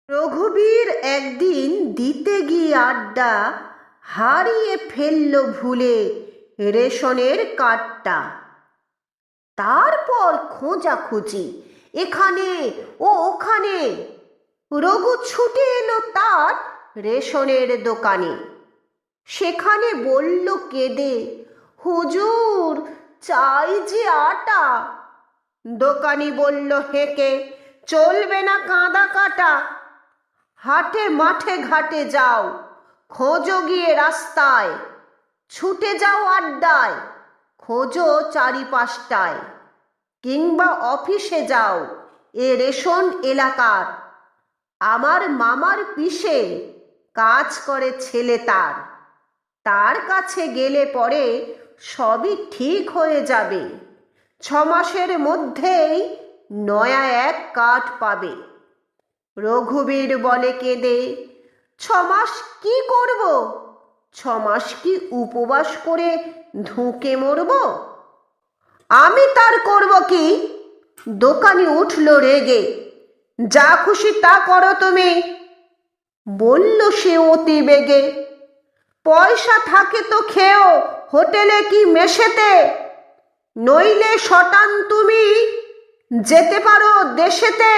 রঘুবীর একদিন দিতে গিয়ে আড্ডা হারিয়ে ফেলল ভুলে রেশনের কার্ডটা। তারপর খোঁজাখুঁজি এখানে ও ওখানে। রঘু ছুটে এলো তার রেশনের দোকানে। সেখানে বলল কেঁদে, হুজুর চাই যে আটা। দোকানি বলল হেঁকে, চলবে না কাঁদা কাটা। হাটে মাঠে ঘাটে যাও, খোঁজো গিয়ে রাস্তায়। ছুটে যাও আড্ডায়, খোঁজো চারিপাশটায়। কিংবা অফিসে যাও এ রেশন এলাকার। আমার মামার পিসে কাজ করে ছেলে তার। তার কাছে গেলে পরে সবই ঠিক হয়ে যাবে। 6 মাসের মধ্যেই নয়া এক কার্ড পাবে। রঘুবীর বলে কেঁদে, 6 মাস কি করব? 6 মাস কি উপবাস করে ধুঁকে মরব? আমি তার করব কি? দোকানি উঠল রেগে, যা খুশি তা করো তুমি, বলল সে অতি বেগে। পয়সা থাকে তো খেও হোটেলে কি মেসেতে, নইলে শটান তুমি যেতে পারো দেশেতে।